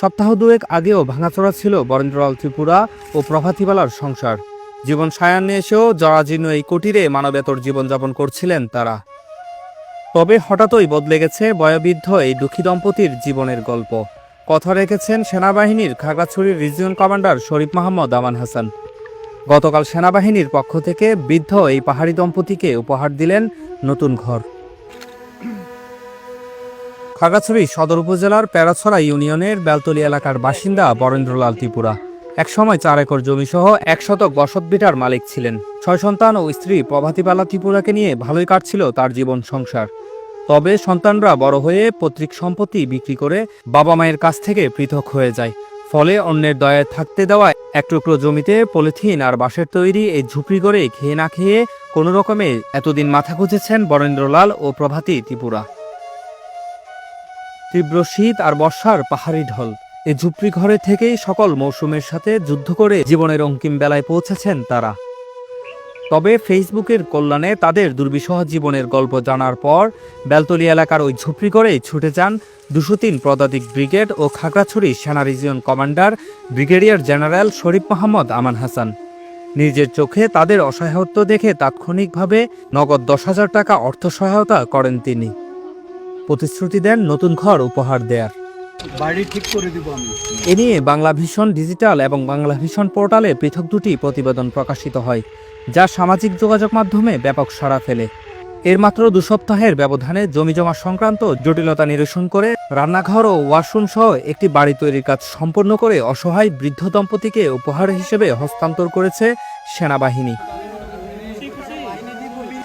সপ্তাহ দুয়েক আগেও ভাঙাচোরা ছিল বরেন্দ্রলাল ত্রিপুরা ও প্রভাতীবালার সংসার। জীবন সায়ান্নে এসেও জরাজীর্ণ এই কুটিরে মানবেতর জীবনযাপন করছিলেন তারা। তবে হঠাৎই বদলে গেছে বয়োবৃদ্ধ এই দুঃখী দম্পতির জীবনের গল্প। কথা রেখেছেন সেনাবাহিনীর খাগড়াছড়ির রিজিয়ন কমান্ডার শরীফ মোহাম্মদ আমান হাসান। গতকাল সেনাবাহিনীর পক্ষ থেকে বৃদ্ধ এই পাহাড়ি দম্পতিকে উপহার দিলেন নতুন ঘর। খাগড়াছড়ি সদর উপজেলার প্যারাছড়া ইউনিয়নের বেলতলী এলাকার বাসিন্দা বরেন্দ্রলাল ত্রিপুরা একসময় 4 একর জমিসহ 1 শতক বসতভিটার মালিক ছিলেন। 6 সন্তান ও স্ত্রী প্রভাতীবালা ত্রিপুরাকে নিয়ে ভালোই কাটছিল তার জীবন সংসার। তবে সন্তানরা বড় হয়ে পৈতৃক সম্পত্তি বিক্রি করে বাবা মায়ের কাছ থেকে পৃথক হয়ে যায়। ফলে অন্যের দয়ায় থাকতে দেওয়া এক টুকরো জমিতে পলিথিন আর বাঁশের তৈরি এই ঝুপড়ি করে খেয়ে না খেয়ে কোনো রকমে এতদিন মাথা গুঁজেছেন বরেন্দ্রলাল ও প্রভাতী ত্রিপুরা। তীব্র শীত আর বর্ষার পাহাড়ি ঢল এই ঝুপড়ি ঘরে থেকেই সকল মৌসুমের সাথে যুদ্ধ করে জীবনের অন্তিম বেলায় পৌঁছেছেন তারা। তবে ফেসবুকের কল্যাণে তাদের দুর্বিষহ জীবনের গল্প জানার পর বেলতলী এলাকার ওই ঝুপড়ি করেই ছুটে যান 203 পদাতিক ব্রিগেড ও খাগড়াছড়ি সেনা রিজিয়ন কমান্ডার ব্রিগেডিয়ার জেনারেল শরীফ মোহাম্মদ আমান হাসান। নিজের চোখে তাদের অসহায়ত্ব দেখে তাৎক্ষণিকভাবে নগদ 10,000 টাকা অর্থ সহায়তা করেন তিনি। প্রতিশ্রুতি দেন নতুন ঘর উপহার দেয়ার। বাড়ি ঠিক করে দিব আমি। এ নিয়ে বাংলা ভিশন ডিজিটাল এবং বাংলা ভিশন পোর্টালে পৃথক দুটি প্রতিবেদন প্রকাশিত হয়, যা সামাজিক যোগাযোগ মাধ্যমে ব্যাপক সাড়া ফেলে। এর মাত্র 2 সপ্তাহের ব্যবধানে জমিজমা সংক্রান্ত জটিলতা নিরসন করে রান্নাঘর ও ওয়াশরুম সহ একটি বাড়ি তৈরির কাজ সম্পন্ন করে অসহায় বৃদ্ধ দম্পতিকে উপহার হিসেবে হস্তান্তর করেছে সেনাবাহিনী।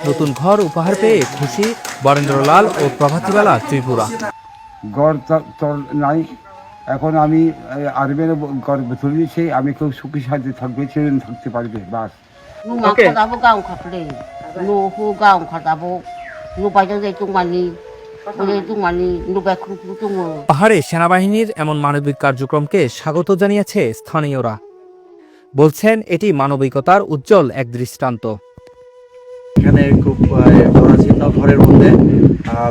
নতুন ঘর উপহার পেয়ে খুশি বরেন্দ্রলাল ও প্রভাতীবালা ত্রিপুরা। ঘর নাই, এখন আমি আর্মির ঘর চলে দিয়েছি, আমি খুব সুখী শান্তি থাকবে, চিরদিন থাকতে পারবে বাস। পাহাড়ে সেনাবাহিনীর এমন মানবিক কার্যক্রমকে স্বাগত জানিয়েছে স্থানীয়রা। বলছেন এটি মানবিকতার উজ্জ্বল এক দৃষ্টান্ত। এখানে খুব জরাজীর্ণ ঘরের মধ্যে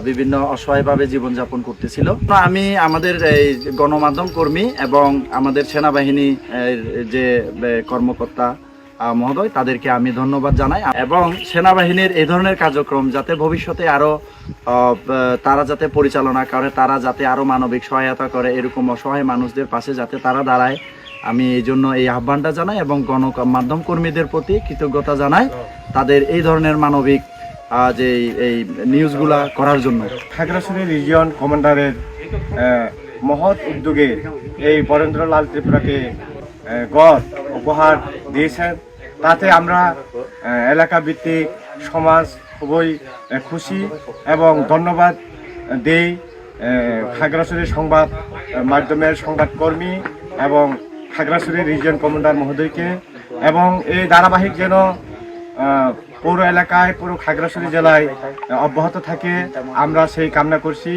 বিভিন্ন অসহায়ভাবে জীবনযাপন করতেছিল। আমি আমাদের এই গণমাধ্যম কর্মী এবং আমাদের সেনাবাহিনী যে কর্মকর্তা মহোদয়, তাদেরকে আমি ধন্যবাদ জানাই এবং সেনাবাহিনীর এই ধরনের কার্যক্রম যাতে ভবিষ্যতে আরো তারা যাতে পরিচালনা করে, তারা যাতে আরো মানবিক সহায়তা করে, এরকম অসহায় মানুষদের পাশে যাতে তারা দাঁড়ায়, আমি এই জন্য এই আহ্বানটা জানাই এবং গণমাধ্যম কর্মীদের প্রতি কৃতজ্ঞতা জানাই তাদের এই ধরনের মানবিক যে এই নিউজগুলা করার জন্য। খাগড়াছড়ি রিজিয়ন কমান্ডারের মহৎ উদ্যোগে এই বরেন্দ্রলাল ত্রিপুরাকে গড় উপহার দিয়েছেন, তাতে আমরা এলাকা ভিত্তিক সমাজ খুবই খুশি এবং ধন্যবাদ দেই খাগড়াছড়ি সংবাদ মাধ্যমের সংবাদকর্মী এবং খাগড়াছড়ি রিজিয়ন কমান্ডার মহোদয়কে, এবং এই ধারাবাহিক যেন পৌর এলাকায়, পুরো খাগড়াছড়ি জেলায় অব্যাহত থাকে, আমরা সেই কামনা করছি।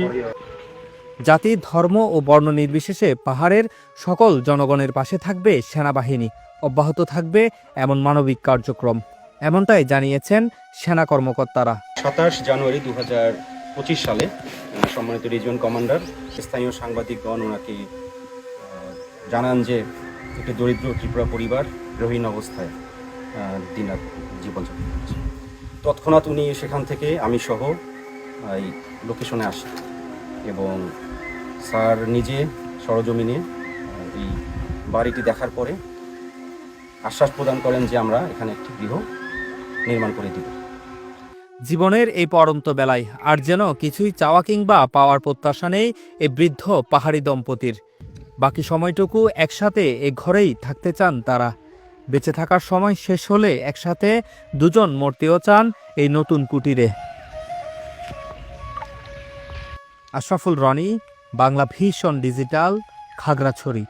জাতি, ধর্ম ও বর্ণ নির্বিশেষে পাহাড়ের সকল জনগণের পাশে থাকবে সেনাবাহিনী, অব্যাহত থাকবে এমন মানবিক কার্যক্রম, এমনটাই জানিয়েছেন সেনা কর্মকর্তারা। 27 জানুয়ারি 2025 সালে সম্মানিত রিজিয়ন কমান্ডার স্থানীয় সাংবাদিকগণ ওনাকে জানান যে একটি দরিদ্র ত্রিপুরা পরিবার গৃহহীন অবস্থায় দিনরাত জীবনযাপন করছে। তৎক্ষণাৎ উনি সেখান থেকে আমি সহ এই লোকেশনে আসি এবং স্যার নিজে সরজমিনে এই বাড়িটি দেখার পরে আশ্বাস প্রদান করেন যে আমরা এখানে একটি গৃহ নির্মাণ করে দিব। জীবনের এই পরন্ত বেলায় আর যেন কিছুই চাওয়া কিংবা পাওয়ার প্রত্যাশা নেই এই বৃদ্ধ পাহাড়ি দম্পতির। বাকি সময়টুকু একসাথে এ ঘরেই থাকতে চান তারা। বেঁচে থাকার সময় শেষ হলে একসাথে দুজন মরতেও চান এই নতুন কুটিরে। Ashraful Roni, Bangla vision digital, Khagrachari.